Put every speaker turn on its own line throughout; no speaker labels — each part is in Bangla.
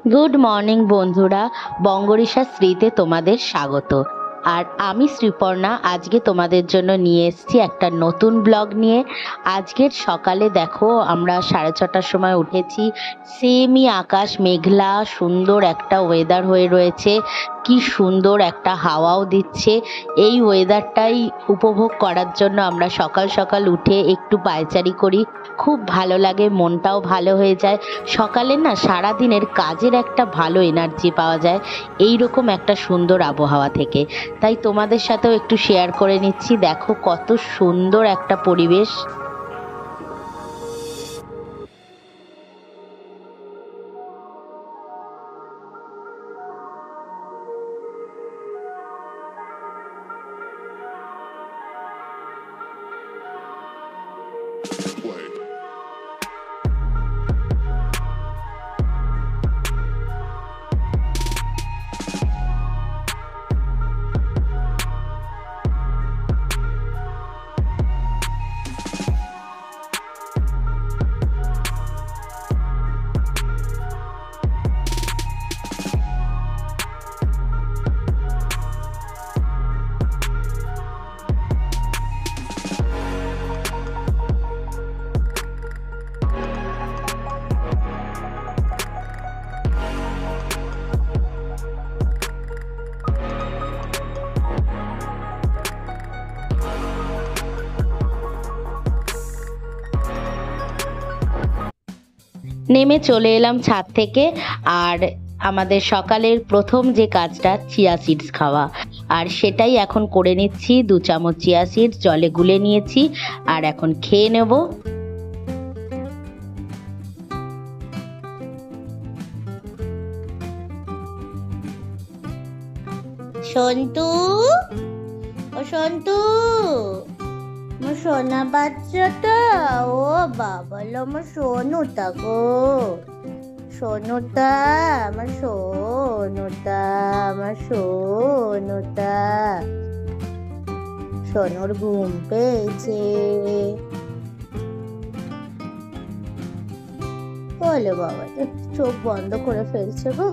গুড মর্নিং বন্ধুরা, বঙ্গরিসা শ্রীতে তোমাদের স্বাগত। আর আমি শ্রীপর্ণা আজকে তোমাদের জন্য নিয়ে এসেছি একটা নতুন ব্লগ নিয়ে। আজকের সকালে দেখো আমরা 6:30টার সময় উঠেছি। সেমই আকাশ মেঘলা, সুন্দর একটা ওয়েদার হয়ে রয়েছে। কি সুন্দর একটা হাওয়াও দিচ্ছে। এই ওয়েদারটাই উপভোগ করার জন্য আমরা সকাল সকাল উঠে একটু পায়চারি করি। খুব ভালো লাগে, মনটাও ভালো হয়ে যায়। সকালে না সারাদিনের কাজের একটা ভালো এনার্জি পাওয়া যায় এই রকম একটা সুন্দর আবহাওয়া থেকে। তাই তোমাদের সাথেও একটু শেয়ার করে নিচ্ছি। দেখো কত সুন্দর একটা পরিবেশ। নেমে চলে এলাম ছাদ থেকে। আর আমাদের সকালের প্রথম যে কাজটা চিয়া সিডস খাওয়া, আর সেটাই এখন করে নিচ্ছি। 2 চামচ চিয়া সিডস জলে গুলে নিয়েছি আর এখন খেয়ে নেব। সন্তু, ও সন্তু, আমার সোনা বাচ্চাটা, ও বাবা লো, আমার সোনুটা গো, সোনুটা, আমার সোনুটা, আমার সোনুটা। সোনুর ঘুম পেয়েছে। বলে বাবা, চোখ বন্ধ করে ফেলছে গো।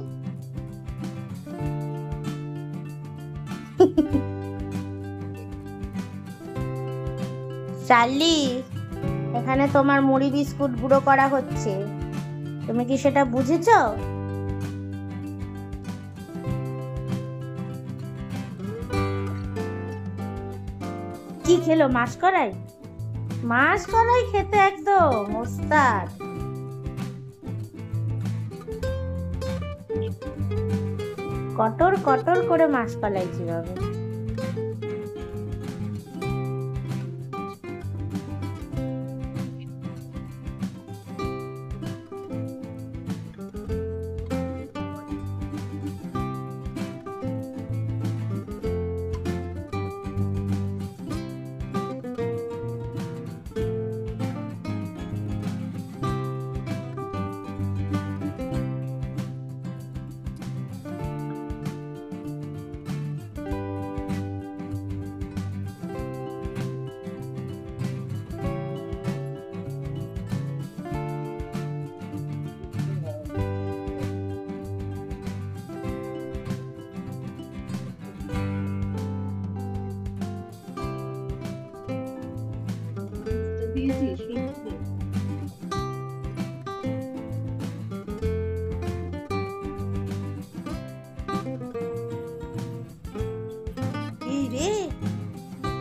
চার্লি, এখানে তোমার মুড়ি বিস্কুট গুঁড়ো করা হচ্ছে, তুমি কি সেটা বুঝেছো? কি খেলো? মাছ কড়াই? মাছ কড়াই খেতে একদম ওস্তাদ। কটর কটর করে মাছ কলাই কিভাবে।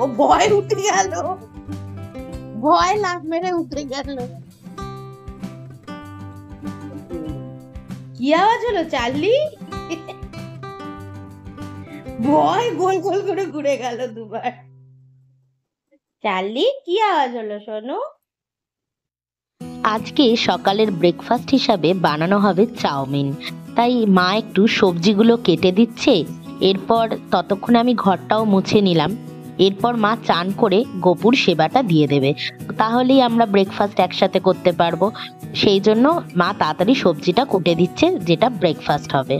ও ভয় উঠে গেল, ভয় লাফ মেরে উঠে গেল। কি আওয়াজ হলো চার্লি? ভয় গোল গোল করে ঘুরে গেল দুবার। চার্লি, কি আওয়াজ হলো সোনু? আজকে সকালের ব্রেকফাস্ট হিসাবে বানানো হবে চাউমিন। তাই মা একটু সবজিগুলো কেটে দিচ্ছে। এরপর ততক্ষণে আমি ঘরটাও মুছে নিলাম। এরপর মা চান করে গোপুর সেবাটা দিয়ে দেবে, তাহলেই আমরা ব্রেকফাস্ট একসাথে করতে পারবো। সেই জন্য মা তাড়াতাড়ি সবজিটা কুটে দিচ্ছে, যেটা ব্রেকফাস্ট হবে।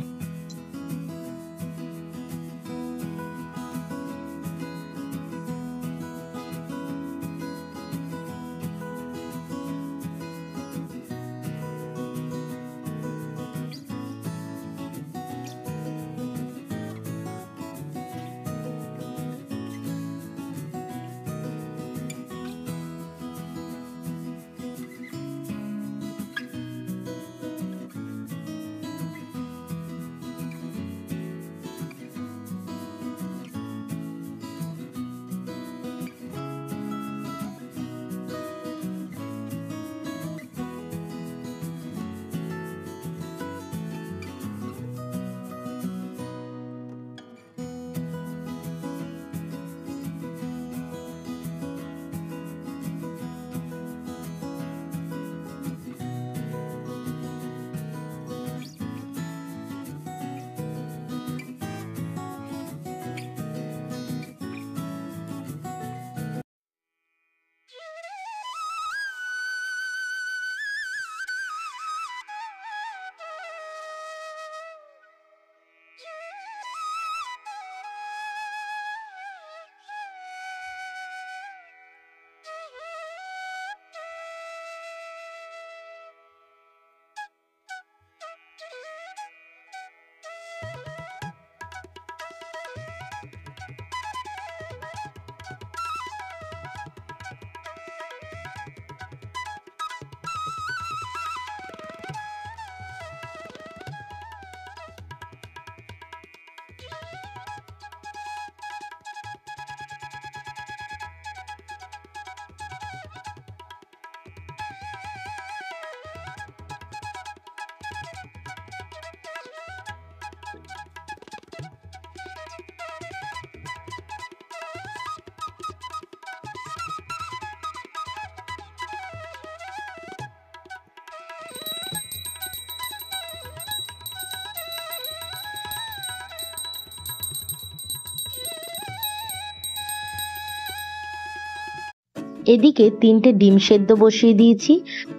এদিকে 3টে ডিম সেদ্ধ বসিয়ে দিয়েছি,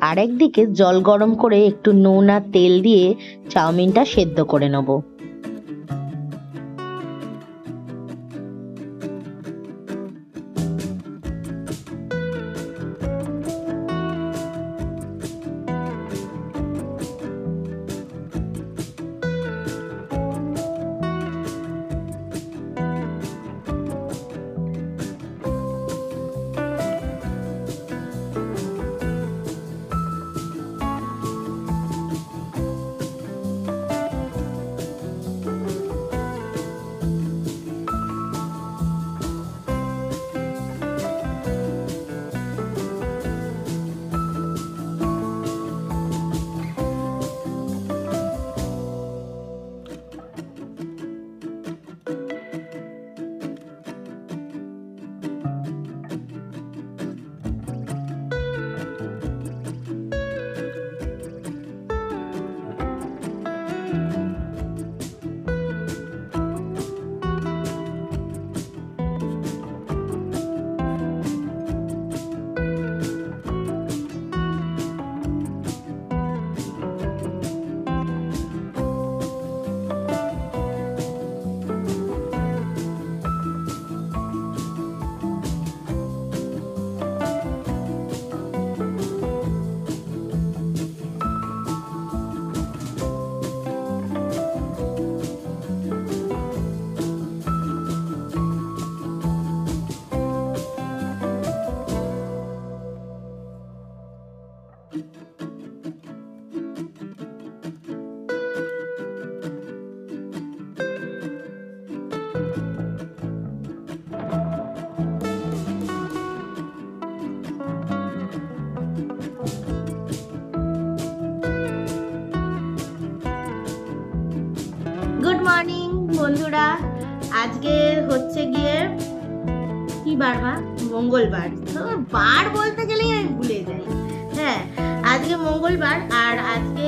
আর একদিকে জল গরম করে একটু নুন আর তেল দিয়ে চাউমিনটা সেদ্ধ করে নেব। গুড মর্নিং বন্ধুরা, আজকে হচ্ছে গিয়ে কি বার? মঙ্গলবার। তো বার বলতে গেলেই আমি ভুলে যাই। হ্যাঁ, আজকে মঙ্গলবার, আর আজকে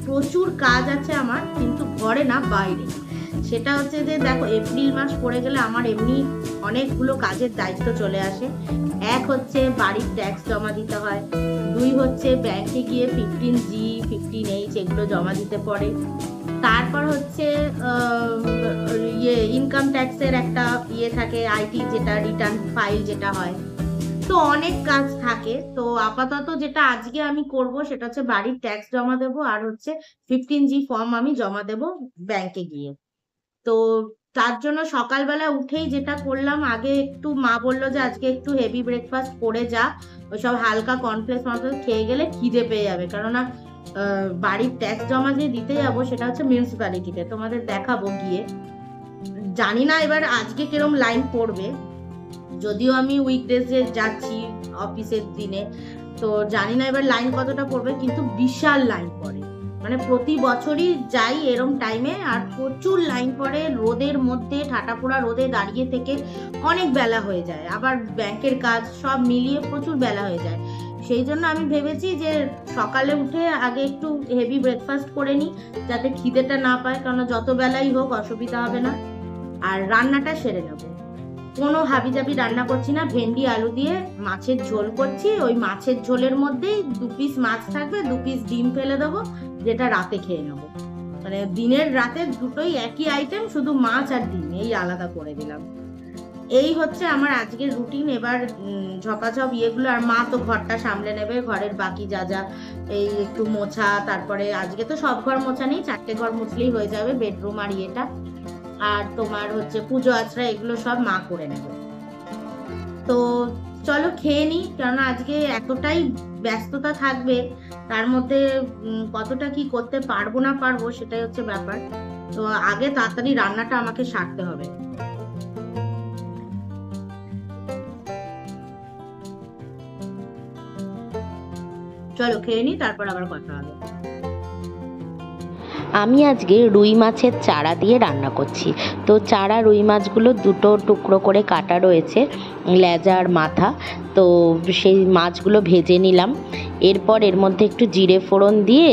প্রচুর কাজ আছে আমার, কিন্তু ঘরে না, বাইরে। সেটা হচ্ছে যে দেখো, এপ্রিল মাস পড়ে গেলে আমার এমনি অনেকগুলো কাজের দায়িত্ব চলে আসে। এক হচ্ছে বাড়ির ট্যাক্স জমা দিতে হয়, 2 হচ্ছে ব্যাংকে গিয়ে 15G 15H এগুলো জমা দিতে পড়ে, তারপর হচ্ছে ইনকাম ট্যাক্সের একটা থাকে, আইটি যেটা রিটার্ন ফাইল যেটা হয়। তো অনেক কাজ থাকে। তো আপাতত যেটা আজকে আমি করব সেটা হচ্ছে বাড়ির ট্যাক্স জমা দেবো, আর হচ্ছে 15G ফর্ম আমি জমা দেবো ব্যাংকে গিয়ে। তো তার জন্য সকালবেলা উঠেই যেটা করলাম, আগে একটু মা বললো যে আজকে একটু হেভি ব্রেকফাস্ট করে যা, ওইসব হালকা কর্নফ্লেক্স খেয়ে গেলে খিদে পেয়ে যাবে, কেননা বাড়ির ট্যাক্স জমা যে দিতে যাবো সেটা হচ্ছে মিউনিসিপ্যালিটিতে, তোমাদের দেখাবো গিয়ে। জানি না এবার আজকে কিরম লাইন পড়বে, যদিও আমি উইকডেজে যাচ্ছি অফিসের দিনে, তো জানি না এবার লাইন কতটা পড়বে, কিন্তু বিশাল লাইন পড়ে। মানে প্রতি বছরই যাই এরম টাইমে, আর প্রচুর লাইন পড়ে, রোদের মধ্যে ঠাটাপোড়া রোদে দাঁড়িয়ে থেকে অনেক বেলা হয়ে যায়, আবার ব্যাংকের কাজ সব মিলিয়ে প্রচুর বেলা হয়ে যায়। সেই জন্য আমি ভেবেছি যে সকালে উঠে আগে একটু হেভি ব্রেকফাস্ট করে নিই, যাতে খিদেটা না পায়, কারণ যত বেলাই হোক অসুবিধা হবে না। আর রান্নাটা সেরে নেবো, কোনো হাবিজাবি রান্না করছি না, ভেন্ডি আলু দিয়ে মাছের ঝোল করছি। ওই মাছের ঝোলের মধ্যেই 2 পিস মাছ থাকবে, 2 পিস ডিম ফেলে দেবো, যেটা রাতে খেয়ে নেবো। মানে দিনের রাতে দুটোই একই আইটেম, শুধু মাছ আর ডিম এই আলাদা করে দিলাম। এই হচ্ছে আমার আজকের রুটিন। এবার ঝপাঝপ ইয়েগুলো, আর মা তো ঘরটা সামলে নেবে, ঘরের বাকি যা যা এই একটু মোছা, তারপরে আজকে তো সব ঘর মোছা নেই, 4টে ঘর মুছলেই হয়ে যাবে, বেডরুম আর ইয়েটা, আর তোমার হচ্ছে পুজো আচরা এগুলো সব মা করে নেবে। তো চলো খেয়ে নিই, কেননা আজকে এতটাই ব্যস্ততা থাকবে, তার মধ্যে কতটা কি করতে পারবো না পারবো সেটাই হচ্ছে ব্যাপার। তো আগে তাড়াতাড়ি রান্নাটা আমাকে সারতে হবে। চলো খেয়ে নিই, তারপর আবার কথা হবে। আমি আজকে রুই মাছের চারা দিয়ে রান্না করছি। তো চারা রুই মাছগুলো 2টো টুকরো করে কাটা রয়েছে, লেজা আর মাথা। তো সেই মাছগুলো ভেজে নিলাম, এরপর এর মধ্যে একটু জিরে ফোড়ন দিয়ে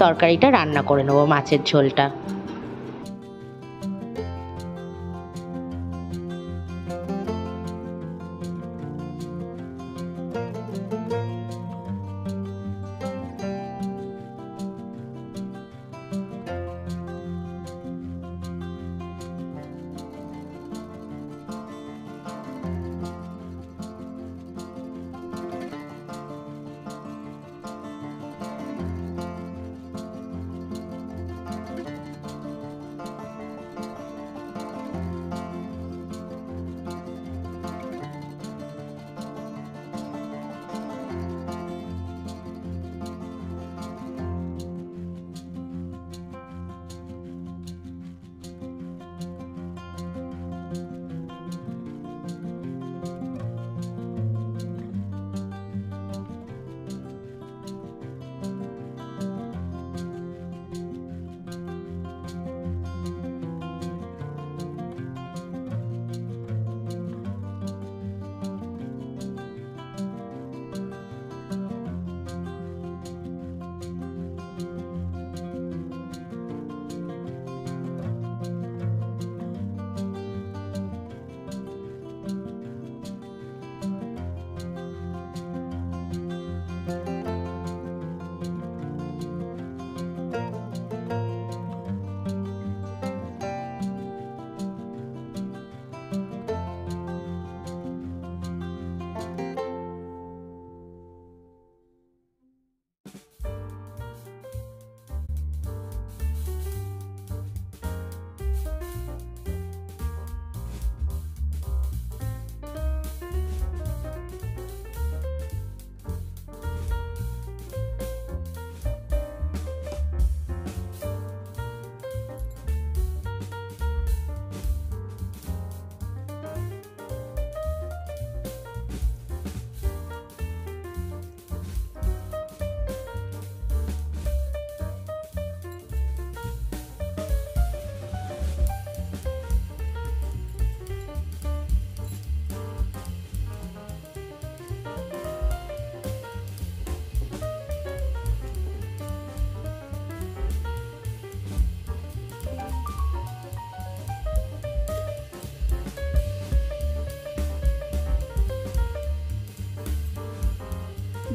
তরকারিটা রান্না করে নেবো, মাছের ঝোলটা।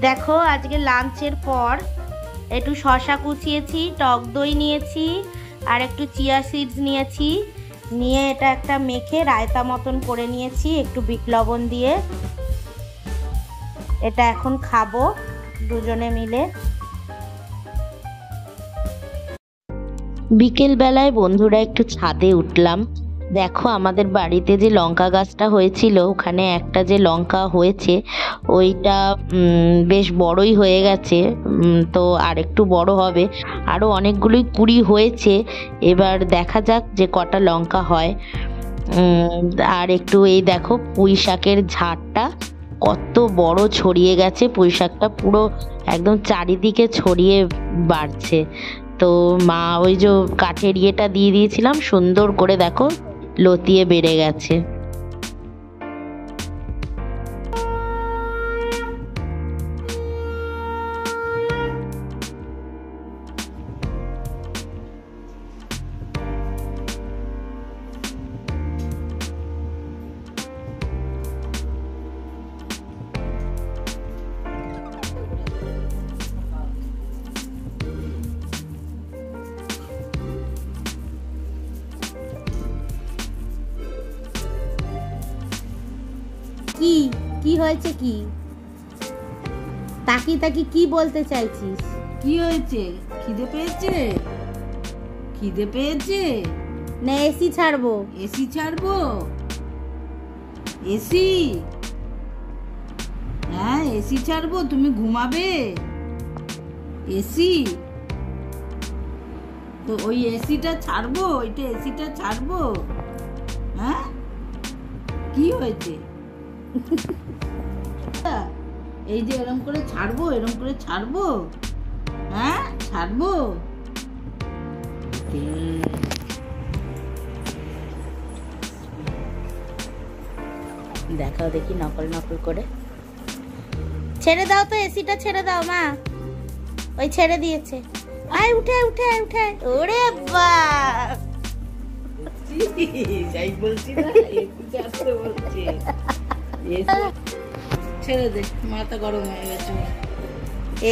দেখো আজকে লাঞ্চের পর একটু শসা কুচিয়েছি, টক দই নিয়েছি আর একটু চিয়া সিডস নিয়েছি, নিয়ে এটা একটা মেখে রায়তা মতন করে নিয়েছি একটু বিট লবণ দিয়ে। এটা এখন খাবো দুজনে মিলে। বিকেল বেলায় বন্ধুরা একটু ছাদে উঠলাম। দেখো আমাদের বাড়িতে যে লঙ্কা গাছটা হয়েছিল, ওখানে একটা যে লঙ্কা হয়েছে ওইটা বেশ বড়ই হয়ে গেছে, তো আর একটু বড় হবে, আরও অনেকগুলোই কুড়ি হয়েছে। এবার দেখা যাক যে কটা লঙ্কা হয়। আর একটু এই দেখো পুঁই শাকের ঝাড়টা কত বড় ছড়িয়ে গেছে, পুঁই শাকটা পুরো একদম চারিদিকে ছড়িয়ে বাড়ছে। তো মা ওই যে কাঠের ইয়েটা দিয়ে দিয়েছিলাম, সুন্দর করে দেখো লতিয়ে বেড়ে গেছে। কি কি হয়েছে? কি তাকি তাকি কি বলতে চাইছিস?
কি হয়েছে? খিদে পেয়েছে? খিদে পেয়েছে
না এসি ছাড়বো?
এসি ছাড়বো? এসি? হ্যাঁ এসি ছাড়বো, তুমি ঘুমাবে? এসি তো ওই এসিটা ছাড়বো, ওইটা এসিটা ছাড়বো? হ্যাঁ কি হয়েছে? এই যে এরম করে ছাড়বো, এরম করে ছাড়বো? হ্যাঁ ছাড়বো?
দেখাও দেখি নকল নকল করে। ছেড়ে দাও তো, এসিটা ছেড়ে দাও মা। ওই ছেড়ে দিয়েছে। আয় উঠে উঠে উঠে। ওরে বাপ,
যাই বলছি না, এসি ছাড়তে বলছে। ছেড়ে দে, মাথা গরম হয়ে গেছে।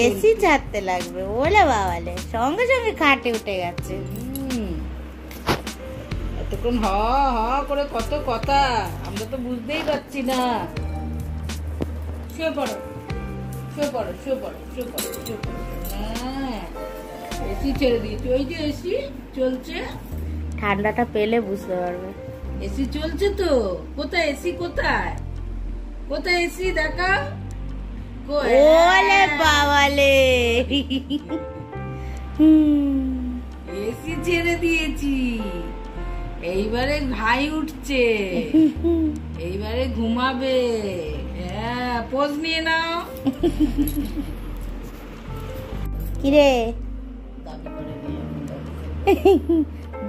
এসি ছাড়তে লাগবে? ওলে বাবালে, সঙ্গে সঙ্গে খাটে উঠে গেছে।
এতক্ষণ হ হ করে কত কথা, আমরা তো বুঝতেই পারছি না। শুয়ে পড়ো, শুয়ে পড়ো, শুয়ে পড়ো, শুয়ে পড়ো, শুয়ে পড়ো। হ্যাঁ এসি ছেড়ে দিয়েছি, ওই যে এসি চলছে।
ঠান্ডাটা পেলে বুঝতে পারবে।
এসি চলছে তো। কোথায় এসি? কোথায় কোথায় এসি? দেখা।
ওলে বাবালে,
এসি ছেড়ে দিয়েছি। এইবারে ভাই উঠছে, এইবারে ঘুমাবে। হ্যাঁ পোজ নিয়ে নাও।
কিরে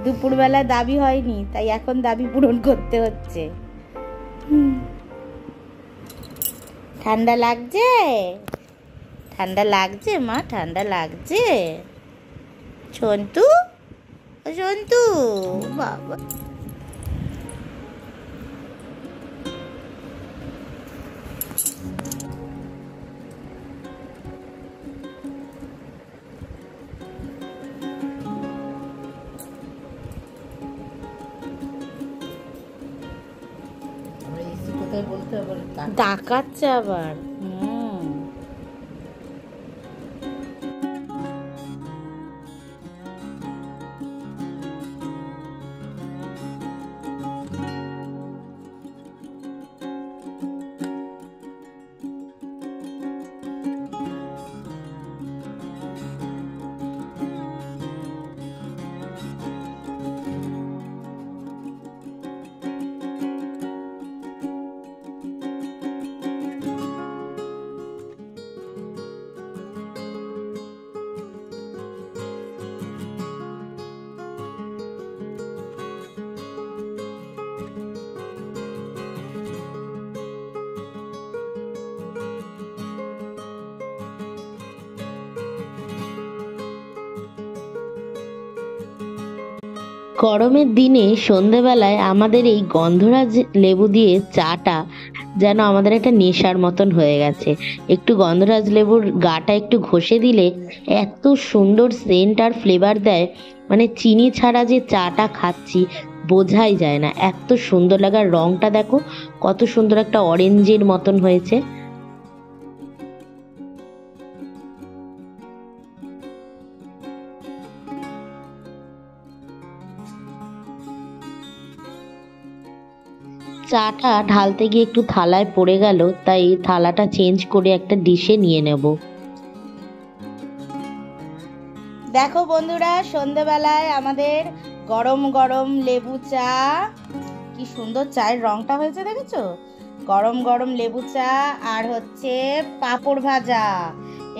দুপুরবেলা দাবি হয়নি, তাই এখন দাবি পূরণ করতে হচ্ছে। ঠান্ডা লাগছে? ঠান্ডা লাগছে মা? ঠান্ডা লাগছে? সন্তু, সন্তু বাবা।
বলতে আবার
ডাকাচ্ছে আবার। গরমের দিনে সন্ধেবেলায় আমাদের এই গন্ধরাজ লেবু দিয়ে চাটা যেন আমাদের একটা নেশার মতন হয়ে গেছে। একটু গন্ধরাজ লেবুর গাটা একটু ঘষে দিলে এত সুন্দর সেন্ট আর ফ্লেভার দেয়, মানে চিনি ছাড়া যে চাটা খাচ্ছি বোঝাই যায় না, এত সুন্দর লাগার। রংটা দেখো কত সুন্দর একটা অরেঞ্জের মতন হয়েছে। চাটা ঢালতে গিয়ে একটু থালায় পড়ে গেল, তাই থালাটা চেঞ্জ করে একটা ডিশে নিয়ে নেব। দেখো বন্ধুরা, সন্ধেবেলায় আমাদের গরম গরম লেবু চা, কি সুন্দর চায়ের রংটা হয়েছে দেখেছো? গরম গরম লেবু চা আর হচ্ছে পাঁপড় ভাজা।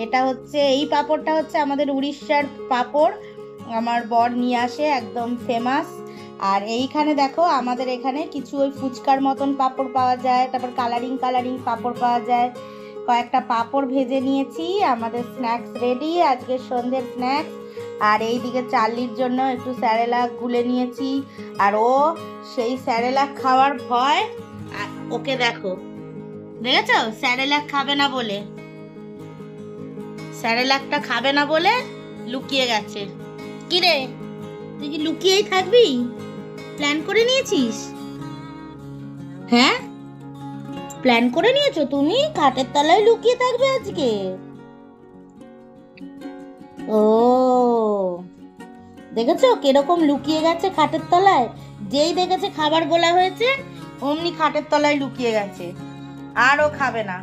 এটা হচ্ছে, এই পাঁপড়টা হচ্ছে আমাদের উড়িষ্যার পাঁপড়, আমার বর নিয়ে আসে, একদম ফেমাস। আর এইখানে দেখো আমাদের এখানে কিছু ওই ফুচকার মতন পাঁপড় পাওয়া যায়, তারপর কালারিং কালারিং পাঁপড় পাওয়া যায়। কয়েকটা পাঁপড় ভেজে নিয়েছি, আমাদের স্ন্যাক্স রেডি, আজকের সন্ধ্যের স্ন্যাক্স। আর এইদিকে চার্লির জন্য একটু স্যারেলাক গুলে নিয়েছি, আর ও সেই স্যারেলাক খাওয়ার ভয়, ওকে দেখো, দেখেছো স্যারেলাক খাবে না বলে, স্যারেলাকটা খাবে না বলে লুকিয়ে গেছে। কি রে, তুই কি লুকিয়েই থাকবি? প্ল্যান করে নিয়েছিস? হ্যাঁ, প্ল্যান করে নিয়েছো তুমি, খাটের তলায় লুকিয়ে থাকবে আজকে? ও, দেখেছো কিরকম লুকিয়ে গেছে খাটের তলায়? যেই দেখেছে খাবার গোলা হয়েছে অমনি খাটের তলায় লুকিয়ে গেছে। আর ও খাবে না,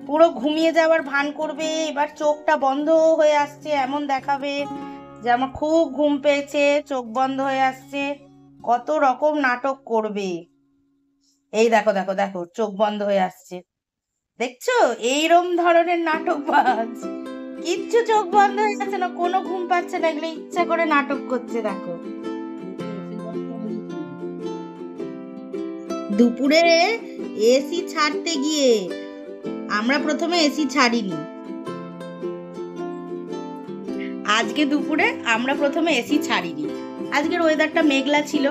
পুরো ঘুমিয়ে যাওয়ার ভান করবে। এবার চোখটা বন্ধ হয়ে আসছে, এমন দেখাবে যে আমার খুব ঘুম পেয়েছে, চোখ বন্ধ হয়ে আসছে, কত রকম নাটক করবে। এই দেখো দেখো দেখো, চোখ বন্ধ হয়ে আসছে, দেখছো? এইরকম ধরনের নাটকবাজ। কিচ্ছু চোখ বন্ধ হয়ে যাচ্ছে না, কোনো ঘুম পাচ্ছে না, এগুলো ইচ্ছা করে নাটক করছে। দেখো দুপুরে এসি ছাড়তে গিয়ে, আমরা প্রথমে এসি ছাড়িনি, আজকে দুপুরে আমরা প্রথমে এসি ছাড়িনি। আজকের ওয়েদারটা মেঘলা ছিল,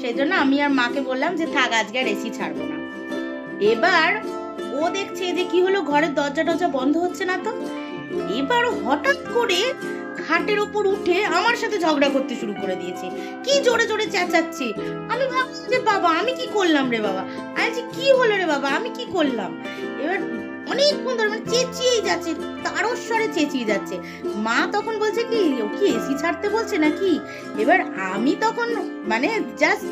সেই জন্য আমি আর মাকে বললাম যে থাক আজকে আর এসি ছাড়বো না। এবার ও দেখছে যে কি হলো, ঘরের দরজা টরজা বন্ধ হচ্ছে না তো। এবার হঠাৎ করে খাটের ওপর উঠে আমার সাথে ঝগড়া করতে শুরু করে দিয়েছে, কি জোরে জোরে চেঁচাচ্ছে। আমি ভাবছি যে বাবা আমি কি করলাম রে বাবা, আমি বলছি কি হলো রে বাবা, আমি কি করলাম? এবার অনেকক্ষণ ধরে মানে চেঁচিয়েই যাচ্ছে, তারস্বরে চেঁচিয়ে যাচ্ছে। মা তখন বলছে কি ও কি এসি ছাড়তে বলছে নাকি? এবার আমি তখন মানে জাস্ট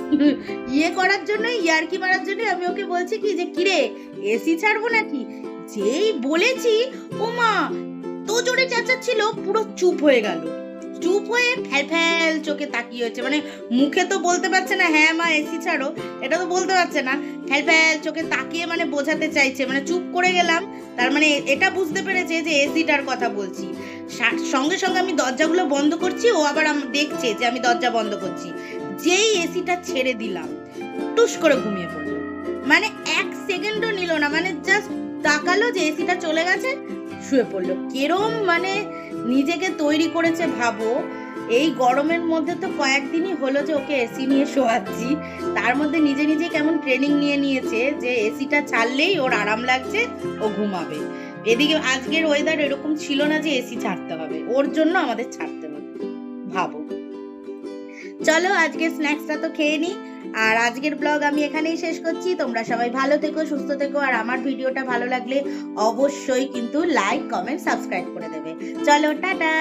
ইয়ে করার জন্য, ইয়ার্কি মারার জন্য আমি ওকে বলছি কি যে কিরে এসি ছাড়বো নাকি? যেই বলেছি ও মা তো জোরে চেঁচাচ্ছিল, পুরো চুপ হয়ে গেল। চুপ হয়ে ফ্যাল ফ্যাল চোখে তাকিয়ে হচ্ছে, মানে মুখে তো বলতে পারছে না হ্যাঁ মা এসি ছাড়ো, এটা তো বলতে পারছে না। ফ্যাল ফ্যাল চোখে তাকিয়ে মানে বোঝাতে চাইছে, মানে চুপ করে গেলাম, তার মানে এটা বুঝতে পেরেছে যে এসিটার কথা বলছি। সঙ্গে সঙ্গে আমি দরজাগুলো বন্ধ করছি, ও আবার দেখছে যে আমি দরজা বন্ধ করছি। যেই এসিটা ছেড়ে দিলাম টুস করে ঘুমিয়ে পড়লো, মানে 1 সেকেন্ডও নিল না, মানে জাস্ট তাকালো যে এসিটা চলে গেছে, শুয়ে পড়লো। কেরম মানে নিজেকে তৈরি করেছে ভাবো। এই গরমের মধ্যে তো কয়েকদিনই হলো যে ওকে এসি নিয়ে শোয়াচ্ছি, তার মধ্যে নিজে নিজে কেমন ট্রেনিং নিয়ে নিয়েছে যে এসিটা ছাড়লেই ওর আরাম লাগছে, ও ঘুমাবে। এদিকে আজকের ওয়েদার এরকম ছিল না যে এসি ছাড়তে হবে, ওর জন্য আমাদের ছাড়তে হবে, ভাবো। চলো আজকে স্ন্যাক্সটা তো খেয়ে নি, আর আজকের ব্লগ আমি এখানেই শেষ করছি। তোমরা সবাই ভালো থেকো, সুস্থ থেকো, আর আমার ভিডিওটা ভালো লাগলে অবশ্যই কিন্তু লাইক কমেন্ট সাবস্ক্রাইব করে দেবে। চলো টাটা।